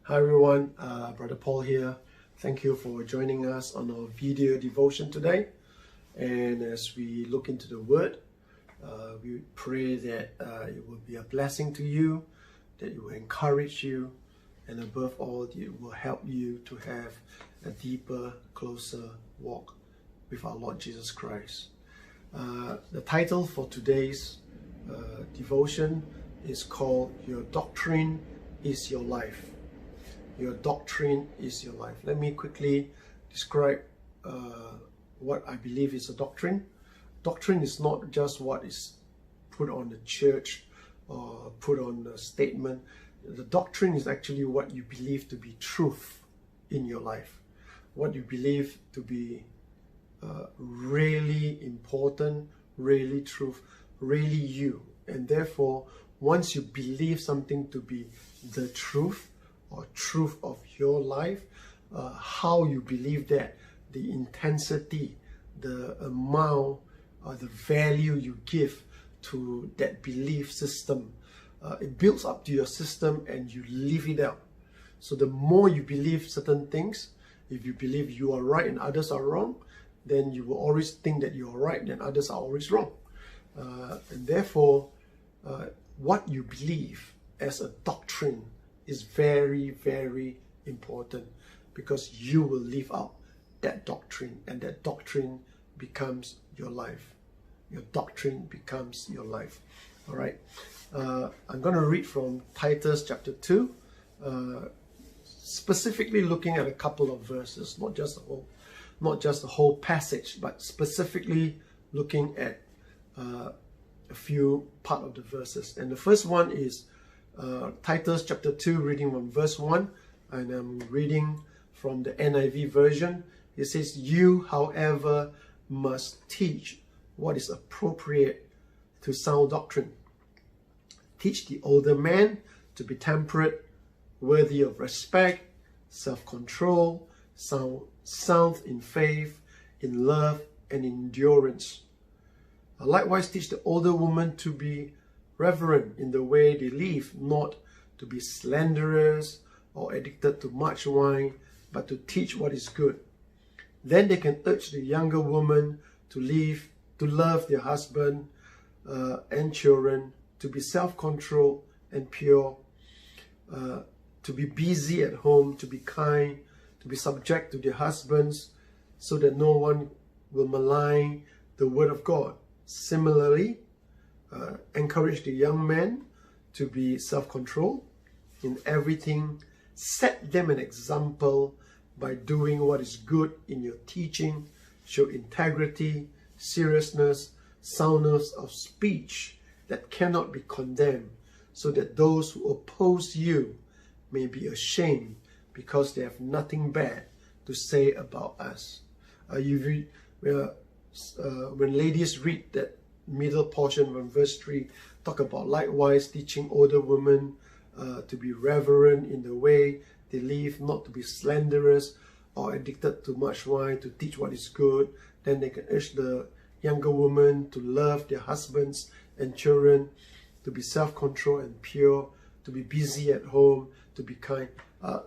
Hi everyone, Brother Paul here. Thank you for joining us on our video devotion today. And as we look into the Word, we pray that it will be a blessing to you, that it will encourage you, and above all, it will help you to have a deeper, closer walk with our Lord Jesus Christ. The title for today's devotion is called Your Doctrine is Your Life. Your doctrine is your life. Let me quickly describe what I believe is a doctrine. Doctrine is not just what is put on the church or put on a statement. The doctrine is actually what you believe to be truth in your life. What you believe to be really important, really truth, really you. And therefore, once you believe something to be the truth, or truth of your life, how you believe that, the intensity, the amount, the value you give to that belief system, it builds up to your system and you live it out. So the more you believe certain things, if you believe you are right and others are wrong, then you will always think that you are right and others are always wrong. And therefore, what you believe as a doctrine is very, very important, because you will live out that doctrine, and that doctrine becomes your life. Your doctrine becomes your life. All right. I'm going to read from Titus chapter 2, specifically looking at a couple of verses, not just the whole passage, but specifically looking at a few part of the verses. And the first one is Titus chapter 2, reading from verse 1, and I'm reading from the NIV version. It says, "You, however, must teach what is appropriate to sound doctrine. Teach the older men to be temperate, worthy of respect, self-control, sound in faith, in love, and endurance. Likewise, teach the older women to be reverent in the way they live, not to be slanderers or addicted to much wine, but to teach what is good. Then they can urge the younger women to love their husband and children, to be self-controlled and pure, to be busy at home, to be kind, to be subject to their husbands, so that no one will malign the word of God. Similarly, encourage the young men to be self-controlled in everything. Set them an example by doing what is good in your teaching. Show integrity, seriousness, soundness of speech that cannot be condemned, so that those who oppose you may be ashamed, because they have nothing bad to say about us." When ladies read that middle portion from verse 3, talk about likewise teaching older women to be reverent in the way they live, not to be slanderers or addicted to much wine, to teach what is good. Then they can urge the younger women to love their husbands and children, to be self-controlled and pure, to be busy at home, to be kind.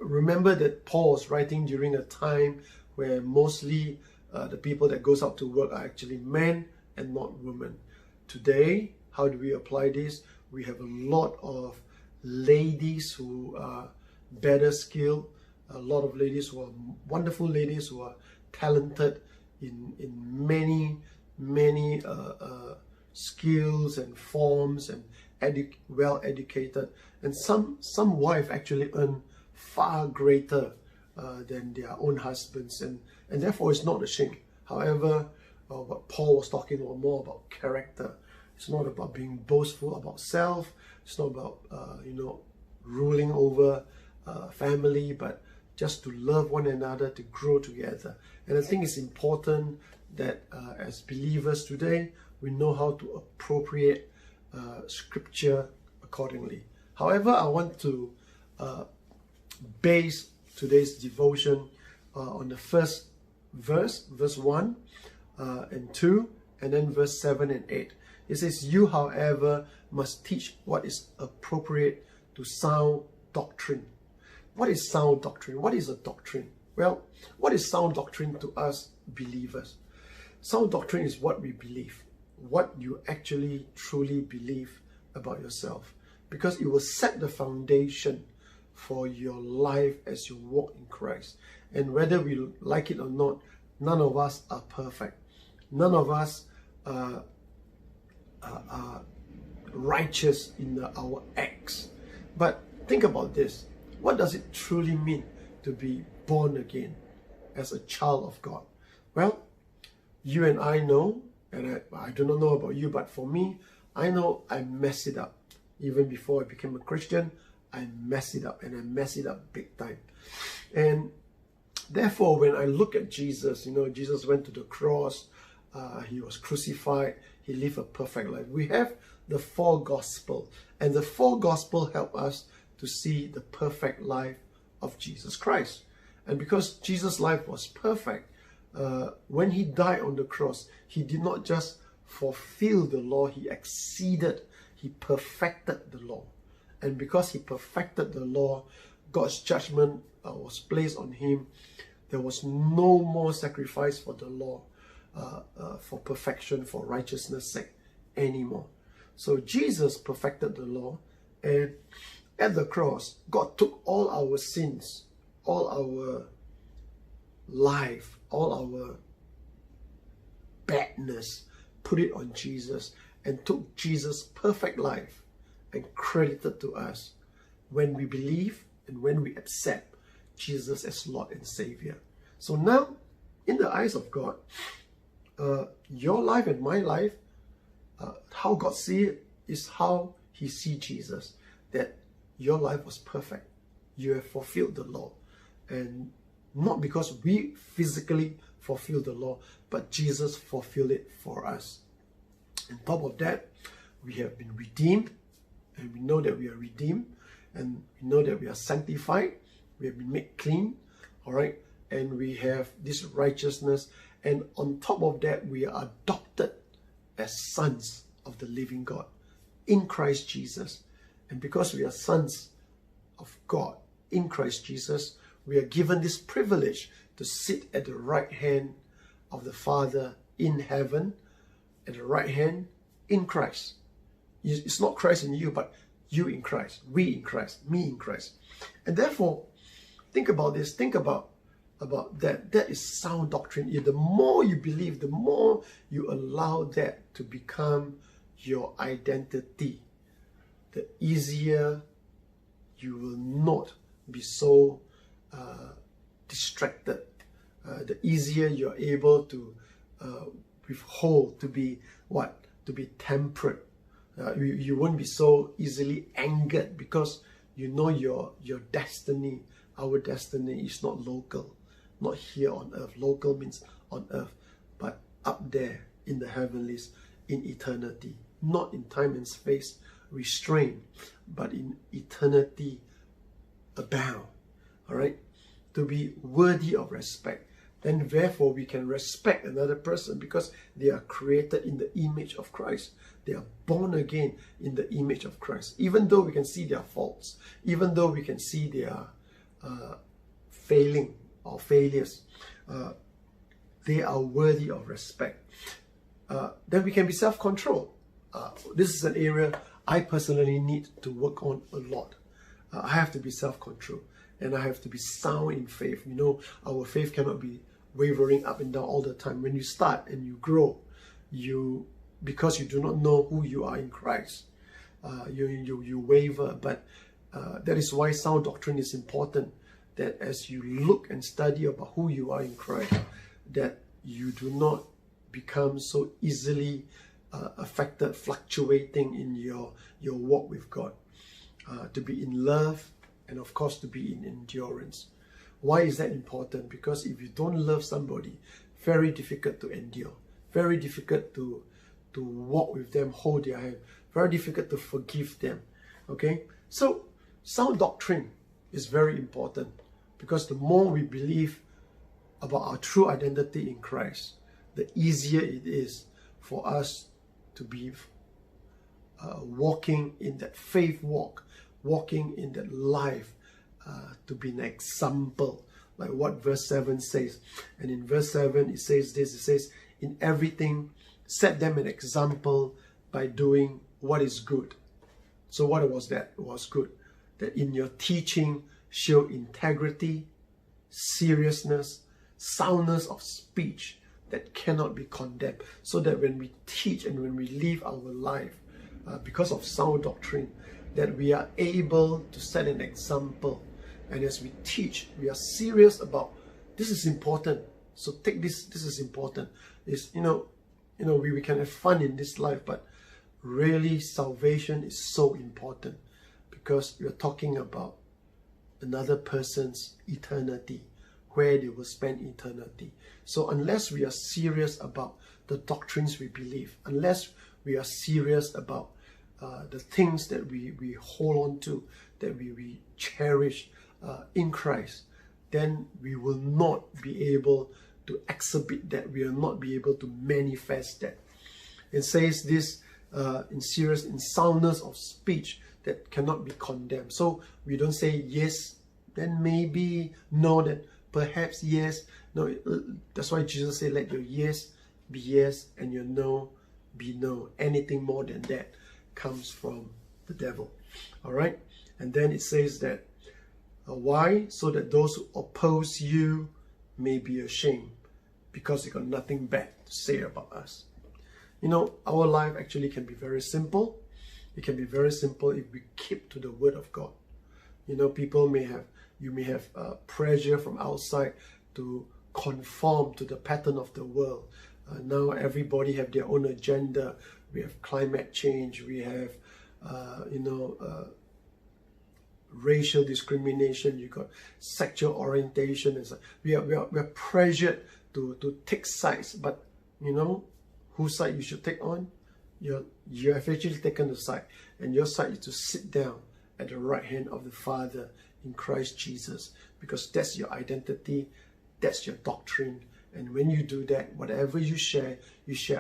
Remember that Paul was writing during a time where mostly the people that goes out to work are actually men and not women. Today, how do we apply this? We have a lot of ladies who are better skilled, a lot of ladies who are wonderful ladies who are talented in many skills and forms, and well educated, and some wives actually earn far greater than their own husbands, and therefore it's not a shame. However, what Paul was talking about more about character. It's not about being boastful about self. It's not about ruling over family, but just to love one another, to grow together. And I think it's important that as believers today, we know how to appropriate scripture accordingly. However, I want to base today's devotion on the first verse 1 and 2, and then verse 7 and 8. It says, "You, however, must teach what is appropriate to sound doctrine." what is sound doctrine? What is a doctrine? Well, what is sound doctrine to us believers? Sound doctrine is what we believe, what you actually truly believe about yourself, because it will set the foundation for your life as you walk in Christ. And whether we like it or not, none of us are perfect. None of us are righteous in our acts. But think about this. What does it truly mean to be born again as a child of God? Well, you and I know, and I do not know about you, but for me, I know I messed it up. Even before I became a Christian, I messed it up, and I messed it up big time. And therefore, when I look at Jesus, Jesus went to the cross, he was crucified, he lived a perfect life. We have the four gospels, and the four gospels help us to see the perfect life of Jesus Christ. And because Jesus' life was perfect, when he died on the cross, he did not just fulfill the law, he exceeded, he perfected the law. And because he perfected the law, God's judgment was placed on him. There was no more sacrifice for the law, for perfection, for righteousness' sake anymore. So Jesus perfected the law, and at the cross, God took all our sins, all our life, all our badness, put it on Jesus, and took Jesus' perfect life and credited to us when we believe and when we accept Jesus as Lord and Savior. So now, in the eyes of God, your life and my life, how God sees it is how he sees Jesus, that your life was perfect. You have fulfilled the law. And not because we physically fulfilled the law, but Jesus fulfilled it for us. On top of that, we have been redeemed, and we know that we are redeemed, and we know that we are sanctified, we have been made clean, all right, and we have this righteousness, and on top of that, we are adopted as sons of the living God in Christ Jesus. And because we are sons of God in Christ Jesus, we are given this privilege to sit at the right hand of the Father in heaven, at the right hand in Christ. It's not Christ in you, but you in Christ, we in Christ, me in Christ. And therefore, think about this, think about that. That is sound doctrine. The more you believe, the more you allow that to become your identity, the easier you will not be so distracted, the easier you're able to withhold, to be temperate. You won't be so easily angered, because you know your destiny, our destiny is not local, not here on earth. Local means on earth, but up there in the heavenlies, in eternity, not in time and space restrained, but in eternity abound. All right, to be worthy of respect. Then therefore we can respect another person because they are created in the image of Christ. They are born again in the image of Christ. Even though we can see their faults, even though we can see their failing or failures, they are worthy of respect. Then we can be self-controlled. This is an area I personally need to work on a lot. I have to be self-controlled, and I have to be sound in faith. Our faith cannot be wavering up and down all the time. When you start and you grow, because you do not know who you are in Christ, you waver. But that is why sound doctrine is important, that as you look and study about who you are in Christ, that you do not become so easily affected, fluctuating in your walk with God. To be in love, and of course to be in endurance. Why is that important? Because if you don't love somebody, very difficult to endure, very difficult to walk with them, hold their hand, very difficult to forgive them. Okay, so sound doctrine is very important, because the more we believe about our true identity in Christ, the easier it is for us to be walking in that faith walk, walking in that life to be an example, like what verse 7 says. And in verse 7 it says this, it says, in everything set them an example by doing what is good. So what was that? It was good. That in your teaching show integrity, seriousness, soundness of speech that cannot be condemned. So that when we teach and when we live our life, because of sound doctrine, that we are able to set an example. And as we teach, we are serious about this is important. So take this. This is important. It's we can have fun in this life, but really salvation is so important because we are talking about another person's eternity, where they will spend eternity. So unless we are serious about the doctrines we believe, unless we are serious about the things that we hold on to, that we cherish in Christ, then we will not be able to exhibit that. We will not be able to manifest that. It says this in soundness of speech that cannot be condemned. So we don't say yes, then maybe, no, then perhaps yes. No, that's why Jesus said, let your yes be yes and your no be no. Anything more than that comes from the devil. All right. And then it says that why? So that those who oppose you may be ashamed, because they got nothing bad to say about us. Our life actually can be very simple. It can be very simple if we keep to the word of God. You may have pressure from outside to conform to the pattern of the world. Now everybody have their own agenda. We have climate change. We have, racial discrimination. You got sexual orientation. And so we are pressured to take sides. But whose side you should take on? You have actually taken the side, and your side is to sit down at the right hand of the Father in Christ Jesus, because that's your identity, that's your doctrine. And when you do that, whatever you share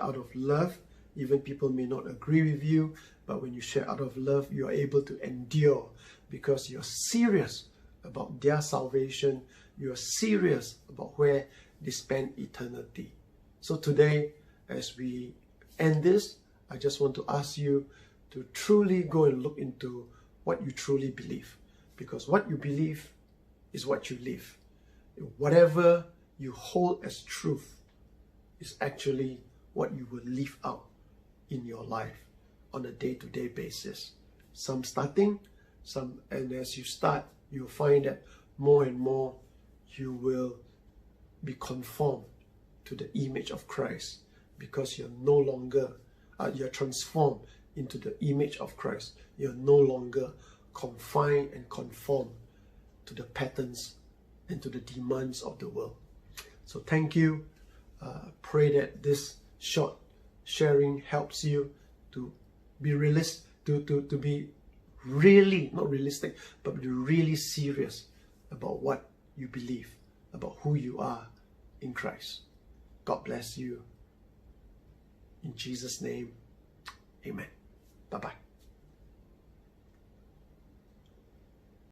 out of love. Even people may not agree with you, but when you share out of love, you are able to endure because you're serious about their salvation. You're serious about where they spend eternity. So today, as we end this, I just want to ask you to truly go and look into what you truly believe, because what you believe is what you live. Whatever you hold as truth is actually what you will live out in your life on a day-to-day basis. Some starting, and as you start, you'll find that more and more you will be conformed to the image of Christ, because you're no longer, you're transformed into the image of Christ. You're no longer confined and conformed to the patterns and to the demands of the world. So thank you. Pray that this short sharing helps you to be realistic, to be really, not realistic, but be really serious about what you believe, about who you are in Christ. God bless you. In Jesus' name, amen. Bye-bye.